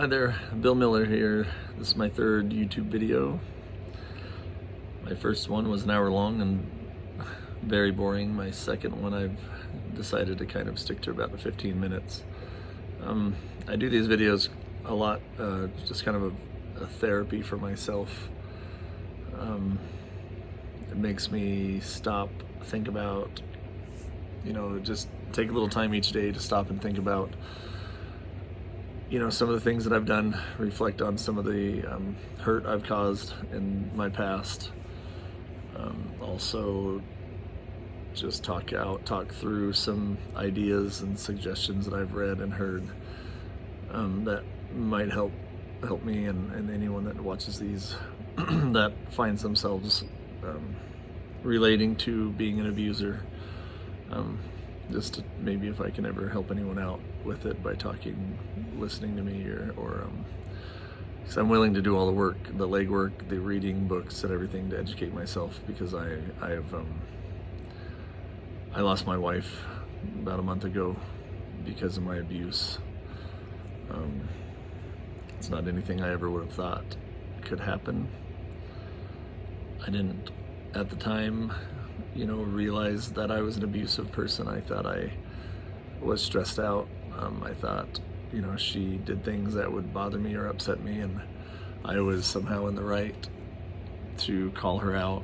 Hi there, Bill Miller here. This is my third YouTube video. My first one was an hour long and very boring. My second one I've decided to kind of stick to about the 15 minutes. I do these videos a lot, just kind of a therapy for myself. It makes me stop, think about, just take a little time each day to stop and think about some of the things that I've done, reflect on some of the hurt I've caused in my past. Also just talk through some ideas and suggestions that I've read and heard that might help me and anyone that watches these that finds themselves relating to being an abuser. Just to, maybe if I can ever help anyone out with it by listening to me, or because I'm willing to do all the work, the legwork, the reading books and everything to educate myself, because I lost my wife about a month ago because of my abuse. It's not anything I ever would have thought could happen. I didn't at the time realize that I was an abusive person. I thought I was stressed out. I thought, she did things that would bother me or upset me, and I was somehow in the right to call her out,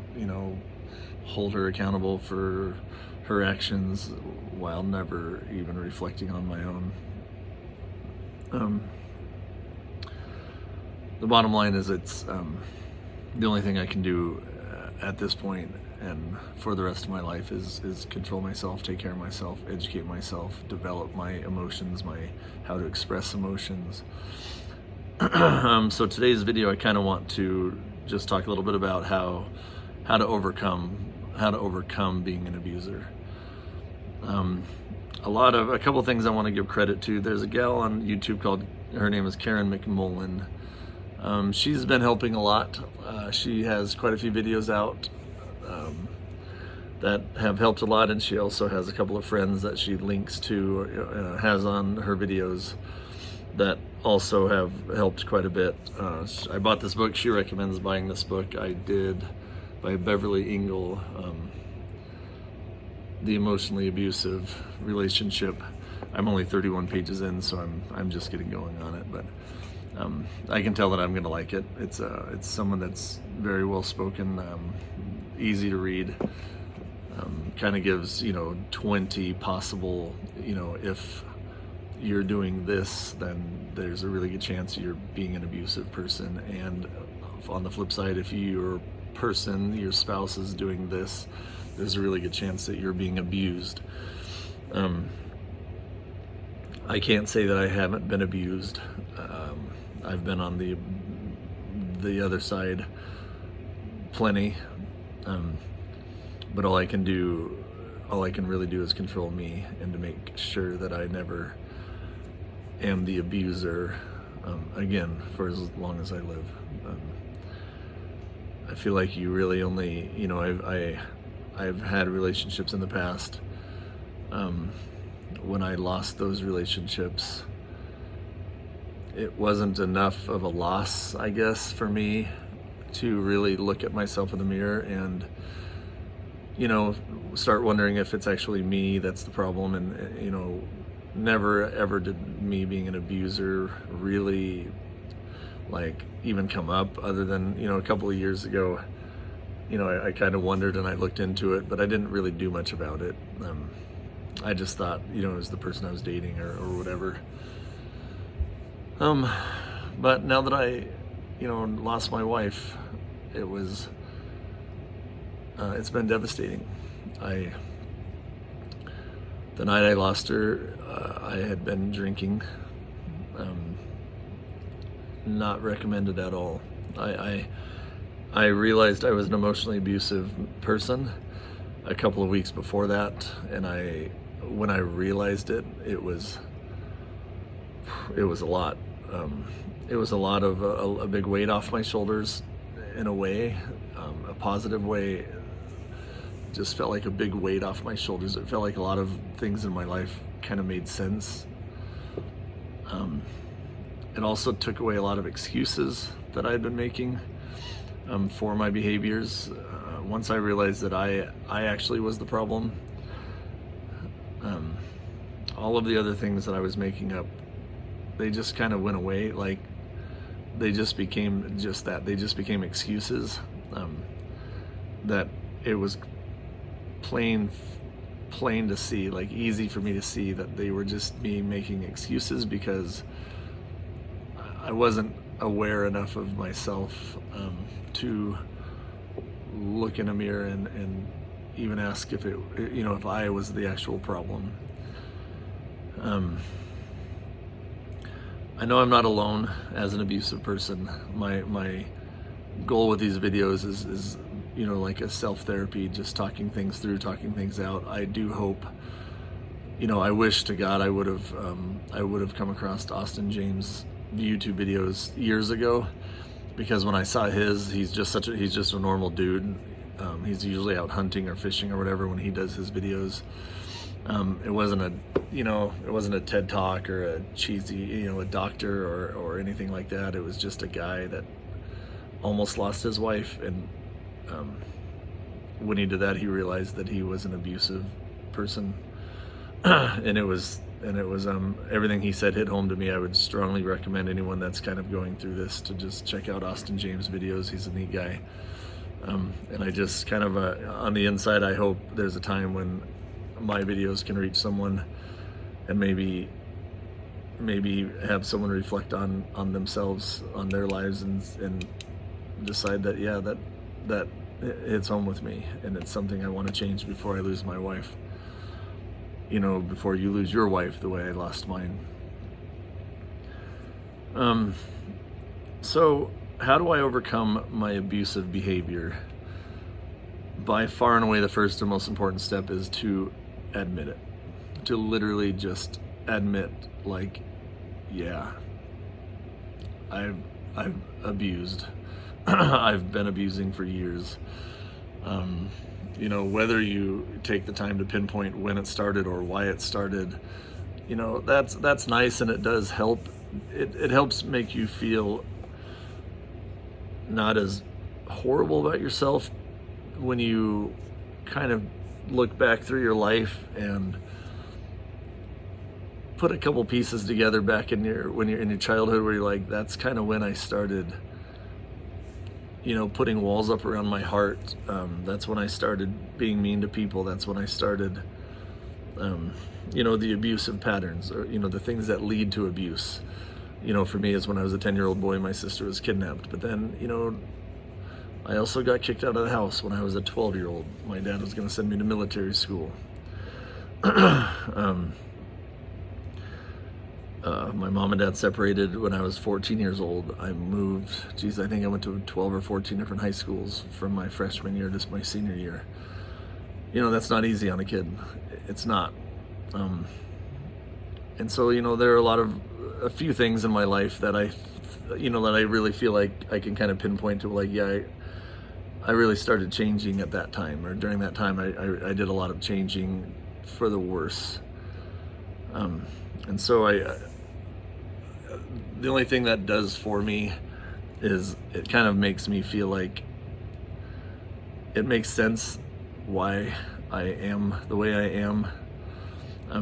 hold her accountable for her actions while never even reflecting on my own. The bottom line is it's the only thing I can do at this point and for the rest of my life is control myself, take care of myself, educate myself, develop my emotions, how to express emotions. So today's video, I kind of want to just talk a little bit about how to overcome being an abuser. A couple things I want to give credit to. There's a gal on YouTube her name is Karen McMullen. She's been helping a lot. She has quite a few videos out that have helped a lot, and she also has a couple of friends that she links to, has on her videos that also have helped quite a bit. I bought this book. She recommends buying this book. I did, by Beverly Engel, The Emotionally Abusive Relationship. I'm only 31 pages in, so I'm just getting going on it, but I can tell that I'm going to like it. It's someone that's very well spoken, easy to read. Kind of gives 20 possible, if you're doing this, then there's a really good chance you're being an abusive person. And on the flip side, if your spouse is doing this, there's a really good chance that you're being abused. I can't say that I haven't been abused. I've been on the other side plenty, but all I can really do is control me and to make sure that I never am the abuser again for as long as I live. I feel like you really only, I've had relationships in the past. When I lost those relationships, it wasn't enough of a loss, I guess, for me to really look at myself in the mirror and start wondering if it's actually me that's the problem. And never ever did me being an abuser really even come up, other than a couple of years ago. I kind of wondered and I looked into it, but I didn't really do much about it. I just thought it was the person I was dating or whatever. But now that I lost my wife, it's been devastating. The night I lost her, I had been drinking. Not recommended at all. I realized I was an emotionally abusive person a couple of weeks before that, and when I realized it, it was a lot. It was a lot of a big weight off my shoulders, in a way, a positive way. Just felt like a big weight off my shoulders. It felt like a lot of things in my life kind of made sense. It also took away a lot of excuses that I had been making for my behaviors. Once I realized that I actually was the problem, all of the other things that I was making up, they just kind of went away. Like, they just became just that. They just became excuses. That it was plain to see, like easy for me to see that they were just me making excuses because I wasn't aware enough of myself to look in a mirror and even ask if if I was the actual problem. I know I'm not alone as an abusive person. My goal with these videos is like a self-therapy, just talking things through, talking things out. I do hope, I wish to God I would have come across Austin James' YouTube videos years ago, because when I saw he's just a normal dude. He's usually out hunting or fishing or whatever when he does his videos. It wasn't a TED Talk or a cheesy, a doctor or anything like that. It was just a guy that almost lost his wife, and when he did that, he realized that he was an abusive person, and it was everything he said hit home to me. I would strongly recommend anyone that's kind of going through this to just check out Austin James' videos. He's a neat guy, and I just kind of on the inside, I hope there's a time when my videos can reach someone and maybe have someone reflect on themselves, on their lives, and decide that that hits home with me, and it's something I want to change before I lose my wife. Before you lose your wife the way I lost mine. So how do I overcome my abusive behavior? By far and away, the first and most important step is to admit it. To literally just admit, like, yeah, I've abused. I've been abusing for years. Whether you take the time to pinpoint when it started or why it started, that's nice, and it does help. It helps make you feel not as horrible about yourself when you kind of look back through your life and put a couple pieces together back when you're in your childhood, where you're like, that's kind of when I started putting walls up around my heart. That's when I started being mean to people. That's when I started the abusive patterns, or the things that lead to abuse. For me, is when I was a 10-year-old boy, my sister was kidnapped. But then I also got kicked out of the house when I was a 12-year-old. My dad was going to send me to military school. My mom and dad separated when I was 14 years old. I moved, I think I went to 12 or 14 different high schools from my freshman year to my senior year. That's not easy on a kid. It's not. And so, there are a few things in my life that I really feel like I can kind of pinpoint to, like, yeah, I really started changing at that time, or during that time I did a lot of changing for the worse. And so the only thing that does for me is it kind of makes me feel like it makes sense why I am the way I am,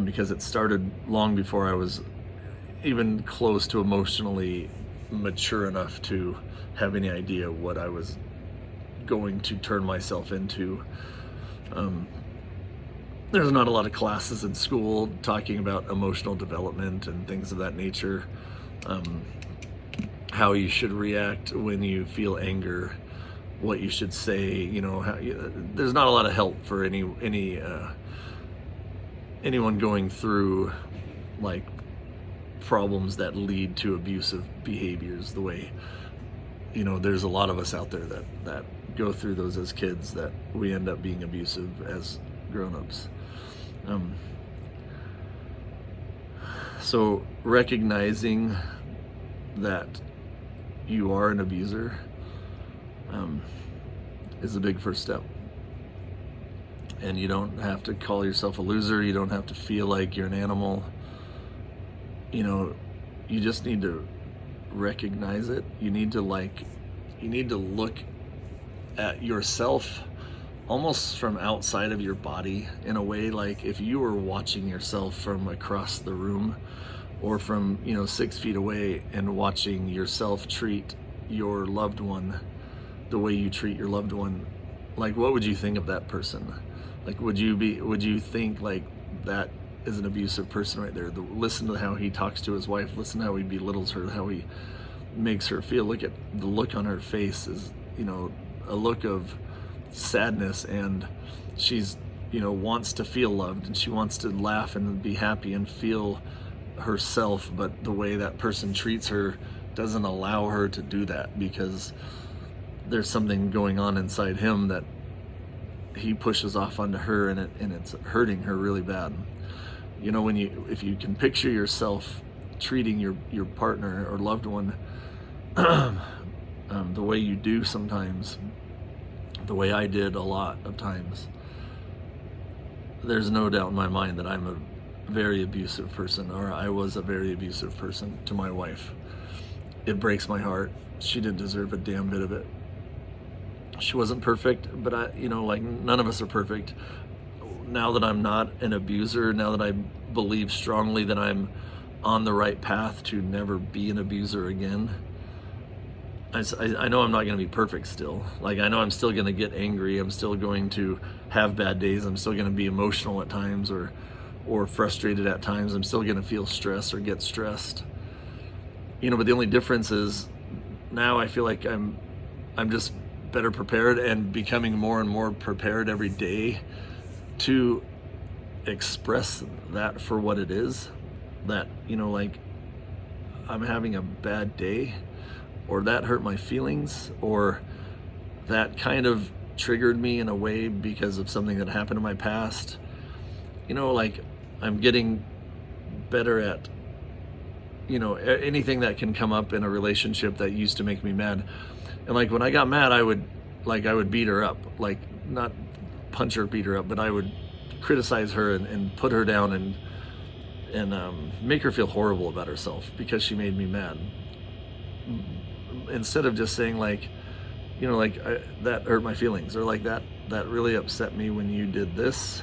because it started long before I was even close to emotionally mature enough to have any idea what I was going to turn myself into. There's not a lot of classes in school talking about emotional development and things of that nature. How you should react when you feel anger, what you should say. There's not a lot of help for anyone going through like problems that lead to abusive behaviors. The way there's a lot of us out there that go through those as kids, that we end up being abusive as grown-ups. So recognizing that you are an abuser is a big first step. And you don't have to call yourself a loser. You don't have to feel like you're an animal. You just need to recognize it. You need to look at yourself almost from outside of your body, in a way like if you were watching yourself from across the room or from 6 feet away, and watching yourself treat your loved one the way you treat your loved one. Like, what would you think of that person? Like, would you think like that is an abusive person right there? Listen to how he talks to his wife, listen to how he belittles her, how he makes her feel. Look at the look on her face, is a look of sadness, and she's wants to feel loved, and she wants to laugh and be happy and feel herself, but the way that person treats her doesn't allow her to do that, because there's something going on inside him that he pushes off onto her, and it's hurting her really bad. If you can picture yourself treating your partner or loved one the way you do sometimes, the way I did a lot of times, there's no doubt in my mind that I'm a very abusive person, or I was a very abusive person to my wife. It breaks my heart. She didn't deserve a damn bit of it. She wasn't perfect, but none of us are perfect. Now that I'm not an abuser, now that I believe strongly that I'm on the right path to never be an abuser again, I know I'm not going to be perfect still. Like, I know I'm still going to get angry. I'm still going to have bad days. I'm still going to be emotional at times, or frustrated at times. I'm still going to feel stress or get stressed. But the only difference is now I feel like I'm just better prepared, and becoming more and more prepared every day to express that for what it is. That, like, I'm having a bad day, or that hurt my feelings, or that kind of triggered me in a way because of something that happened in my past. Like, I'm getting better at, anything that can come up in a relationship that used to make me mad. And like, when I got mad, I would beat her up, like, not punch her, beat her up, but I would criticize her and put her down and make her feel horrible about herself because she made me mad. Instead of just saying that hurt my feelings, or like that really upset me when you did this,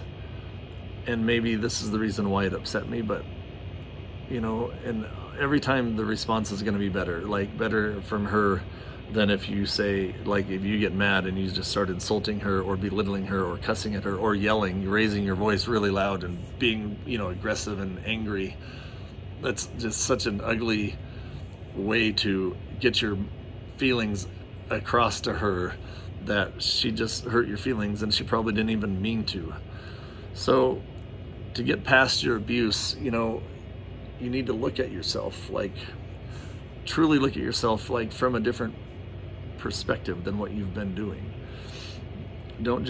and maybe this is the reason why it upset me, but and every time the response is going to be better from her than if you say, like, if you get mad and you just start insulting her or belittling her or cussing at her or yelling, raising your voice really loud and being aggressive and angry. That's just such an ugly way to get your feelings across to her, that she just hurt your feelings and she probably didn't even mean to. So to get past your abuse, you need to look at yourself, like, truly look at yourself, like, from a different perspective than what you've been doing. Don't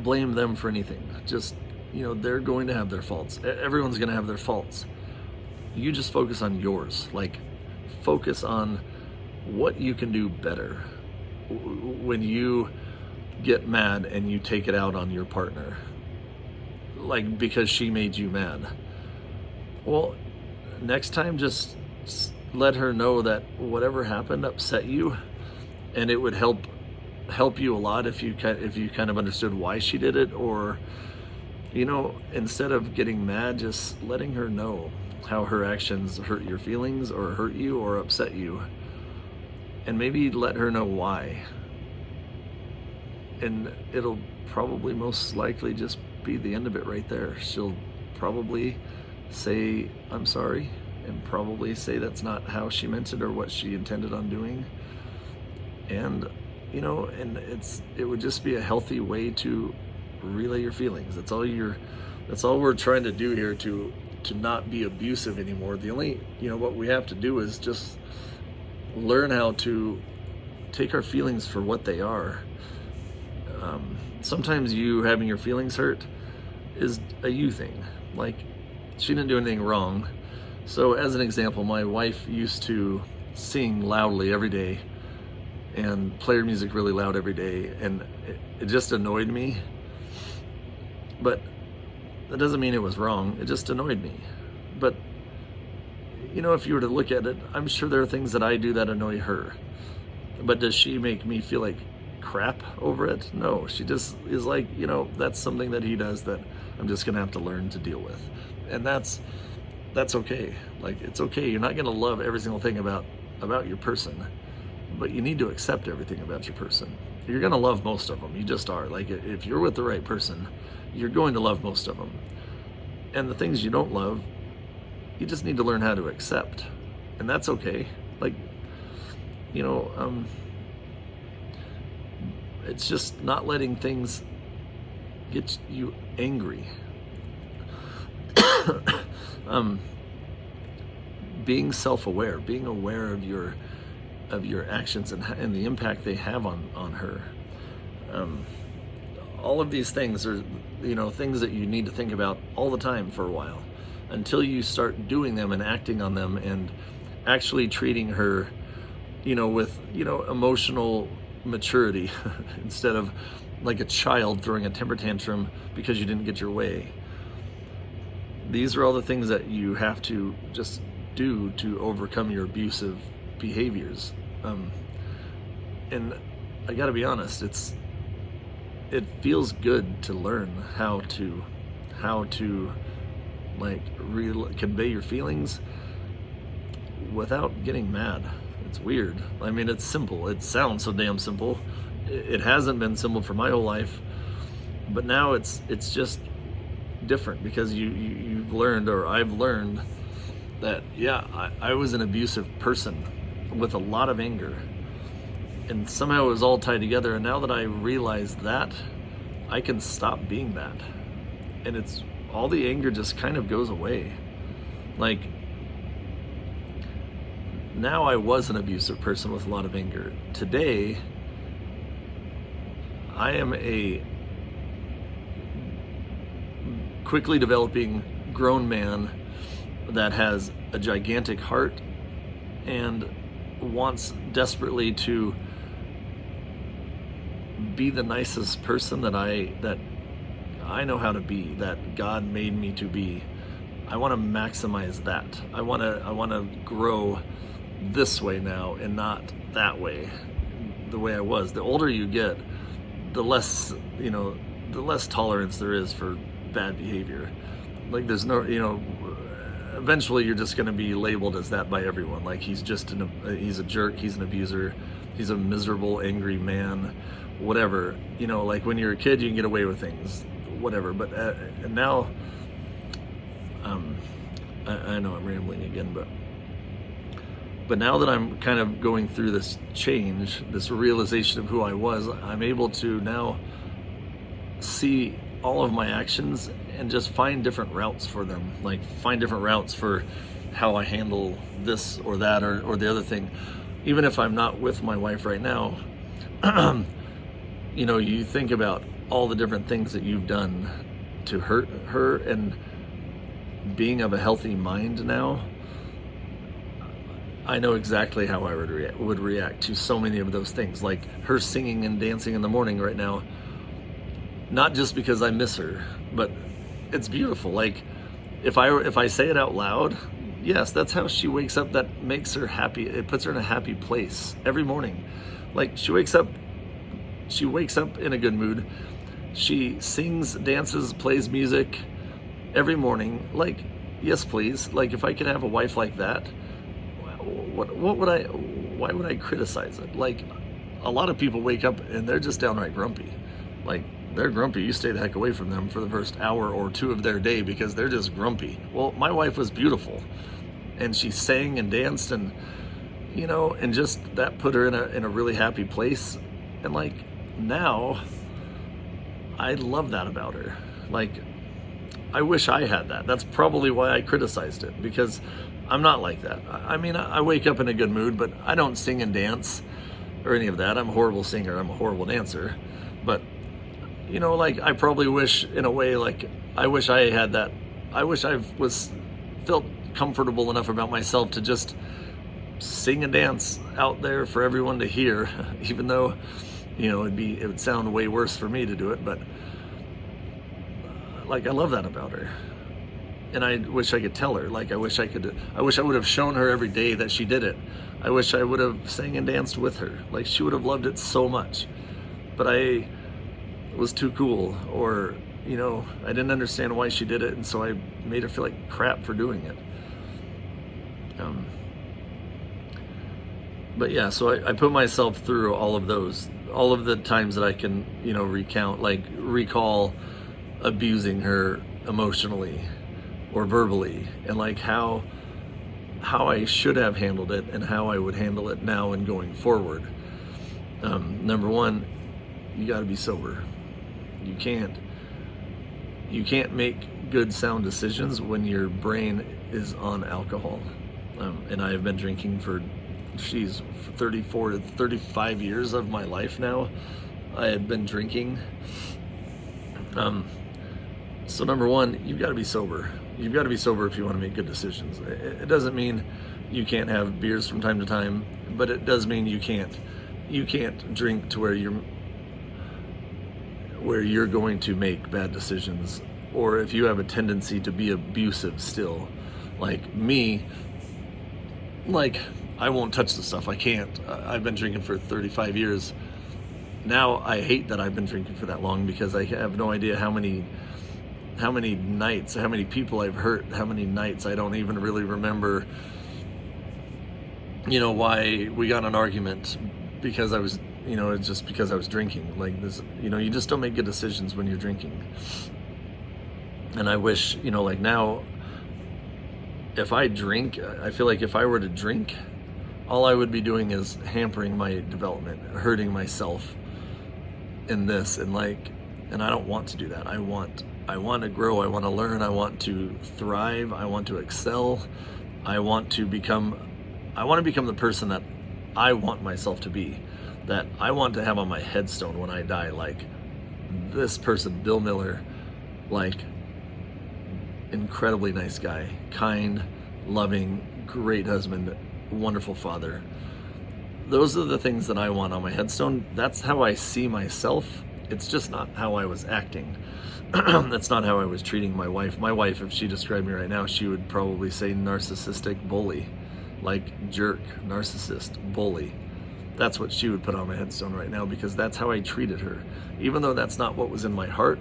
blame them for anything. Just, they're going to have their faults. Everyone's going to have their faults. You just focus on yours. Like, focus on what you can do better when you get mad and you take it out on your partner, like, because she made you mad. Well, next time, just let her know that whatever happened upset you, and it would help you a lot if you kind of understood why she did it, or instead of getting mad, just letting her know how her actions hurt your feelings or hurt you or upset you, and maybe let her know why. And it'll probably most likely just be the end of it right there. She'll probably say, I'm sorry, and probably say that's not how she meant it or what she intended on doing. And and it would just be a healthy way to relay your feelings. That's all we're trying to do here, to not be abusive anymore. The only what we have to do is just learn how to take our feelings for what they are. Sometimes you having your feelings hurt is a you thing. Like, she didn't do anything wrong. So as an example, my wife used to sing loudly every day and play her music really loud every day, and it just annoyed me. But that doesn't mean it was wrong. It just annoyed me. But if you were to look at it, I'm sure there are things that I do that annoy her. But does she make me feel like crap over it? No, she just is like, that's something that he does that I'm just gonna have to learn to deal with. And that's okay. Like, it's okay. You're not gonna love every single thing about your person, but you need to accept everything about your person. You're gonna love most of them. You just are. Like, if you're with the right person, you're going to love most of them. And the things you don't love, you just need to learn how to accept. And that's okay. Like, it's just not letting things get you angry. Being self-aware, being aware of your actions and the impact they have on her. All of these things are, things that you need to think about all the time for a while, until you start doing them and acting on them and actually treating her, with, emotional maturity instead of like a child throwing a temper tantrum because you didn't get your way. These are all the things that you have to just do to overcome your abusive behaviors. And I gotta be honest, it feels good to learn how to like convey your feelings without getting mad. It's weird. I mean, it's simple. It sounds so damn simple. It hasn't been simple for my whole life, but now it's just different because you've learned, or I've learned, that I was an abusive person with a lot of anger, and somehow it was all tied together. And now that I realize that, I can stop being that, and it's all the anger just kind of goes away. Like, now I was an abusive person with a lot of anger. Today, I am a quickly developing grown man that has a gigantic heart and wants desperately to be the nicest person that I know how to be, that God made me to be. I want to maximize that. I want to grow this way now and not that way, the way I was. The older you get, the less tolerance there is for bad behavior. Like, there's no, eventually you're just going to be labeled as that by everyone. Like, he's a jerk, he's an abuser, he's a miserable, angry man, whatever. Like, when you're a kid, you can get away with things, whatever. But and now, I know I'm rambling again, but now that I'm kind of going through this change, this realization of who I was, I'm able to now see all of my actions and just find different routes for them. Like, find different routes for how I handle this or that or the other thing. Even if I'm not with my wife right now, you think about all the different things that you've done to hurt her, and being of a healthy mind now, I know exactly how I would react to so many of those things. Like her singing and dancing in the morning right now, not just because I miss her, but it's beautiful. Like, if I say it out loud, yes, that's how she wakes up. That makes her happy. It puts her in a happy place every morning. Like, she wakes up in a good mood. She sings, dances, plays music every morning. Like, yes, please. Like, if I could have a wife like that, why would I criticize it? Like, a lot of people wake up and they're just downright grumpy. Like, they're grumpy. You stay the heck away from them for the first hour or two of their day because they're just grumpy. Well, my wife was beautiful, and she sang and danced, and and just that put her in a really happy place. And like, now I love that about her. Like, I wish I had that. That's probably why I criticized it, because I'm not like that. I mean, I wake up in a good mood, but I don't sing and dance or any of that. I'm a horrible singer. I'm a horrible dancer. But, like, I probably wish, in a way, like, I wish I had that. I wish I felt comfortable enough about myself to just sing and dance out there for everyone to hear, even though, it would sound way worse for me to do it. But, like, I love that about her. and I wish I could tell her. Like, I wish I would have shown her every day that she did it. I wish I would have sang and danced with her. Like, she would have loved it so much. But I was too cool, or, you know, I didn't understand why she did it, and so I made her feel like crap for doing it. But yeah, so I put myself through all of those, all of the times that I can, you know, recall abusing her emotionally or verbally, and like how I should have handled it and how I would handle it now and going forward. Number one, you got to be sober. You can't make good sound decisions when your brain is on alcohol. And I have been drinking for 34 to 35 years of my life now. I have been drinking. So number one, you've got to be sober. You've got to be sober if you want to make good decisions. It doesn't mean you can't have beers from time to time, but it does mean you can't drink to where you're going to make bad decisions, or if you have a tendency to be abusive still. Like me, like, I won't touch the stuff. I can't. I've been drinking for 35 years. Now I hate that I've been drinking for that long, because I have no idea how many nights, how many people I've hurt, how many nights I don't even really remember, you know, why we got in an argument because I was, you know, it's just because I was drinking. Like this, you know, you just don't make good decisions when you're drinking. And I wish, you know, like now, if I drink, I feel like if I were to drink, all I would be doing is hampering my development, hurting myself in this, and I don't want to do that. I want to grow, I want to learn, I want to thrive, I want to excel, I want to become the person that I want myself to be, that I want to have on my headstone when I die, like, this person, Bill Miller, like, incredibly nice guy, kind, loving, great husband, wonderful father. Those are the things that I want on my headstone. That's how I see myself. It's just not how I was acting. That's not how I was treating my wife. My wife, if she described me right now, she would probably say narcissistic bully, like jerk, narcissist, bully. That's what she would put on my headstone right now, because that's how I treated her. Even though that's not what was in my heart,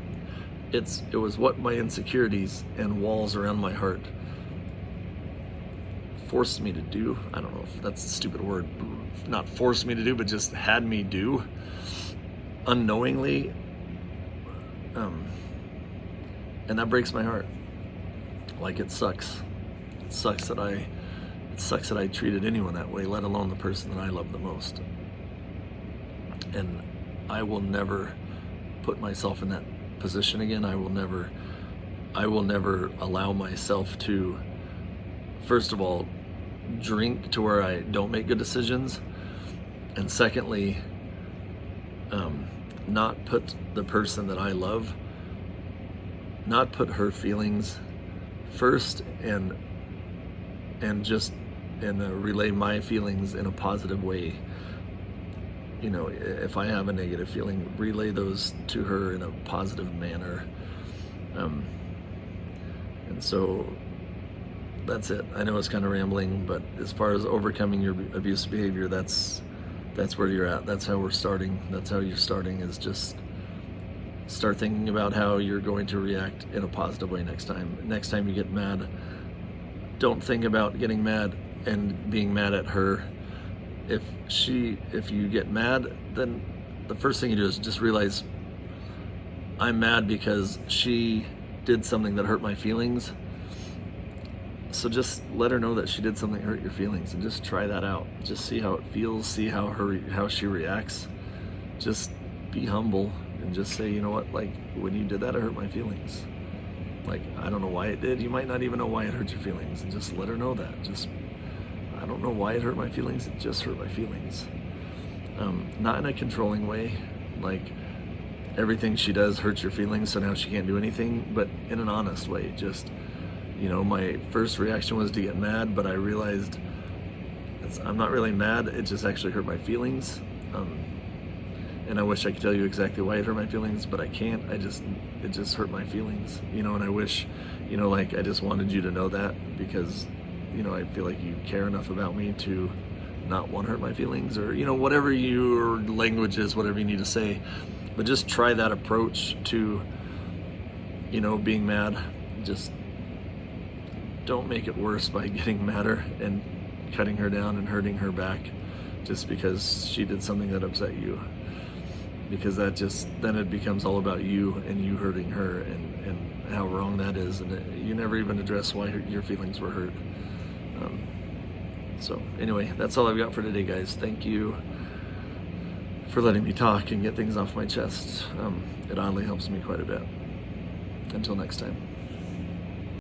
it was what my insecurities and walls around my heart forced me to do. I don't know if that's a stupid word. Not forced me to do, but just had me do unknowingly. And that breaks my heart. Like, it sucks. It sucks that I treated anyone that way, let alone the person that I love the most. And I will never put myself in that position again. I will never allow myself to, first of all, drink to where I don't make good decisions, and secondly, not put the person that I love, not put her feelings first, and relay my feelings in a positive way. You know, if I have a negative feeling, relay those to her in a positive manner. And so that's it. I know it's kind of rambling, but as far as overcoming your abusive behavior, that's where you're at. That's how we're starting. That's how you're starting, is just start thinking about how you're going to react in a positive way next time. Next time you get mad, don't think about getting mad and being mad at her. If you get mad, then the first thing you do is just realize, I'm mad because she did something that hurt my feelings. So just let her know that she did something that hurt your feelings, and just try that out. Just see how it feels, see how she reacts. Just be humble and just say, you know what, like, when you did that, it hurt my feelings. Like, I don't know why it did. You might not even know why it hurt your feelings, and just let her know that. Just, I don't know why it hurt my feelings, it just hurt my feelings. Not in a controlling way, like everything she does hurts your feelings, so now she can't do anything, but in an honest way. Just, you know, my first reaction was to get mad, but I realized I'm not really mad, it just actually hurt my feelings. And I wish I could tell you exactly why it hurt my feelings, but I can't. It just hurt my feelings, you know. And I wish, you know, like, I just wanted you to know that, because, you know, I feel like you care enough about me to not want to hurt my feelings, or, you know, whatever your language is, whatever you need to say. But just try that approach to, you know, being mad. Just don't make it worse by getting madder and cutting her down and hurting her back just because she did something that upset you. Because that just, then it becomes all about you and you hurting her, and how wrong that is, and you never even address why your feelings were hurt. So anyway, that's all I've got for today, guys. Thank you for letting me talk and get things off my chest. It oddly helps me quite a bit. Until next time.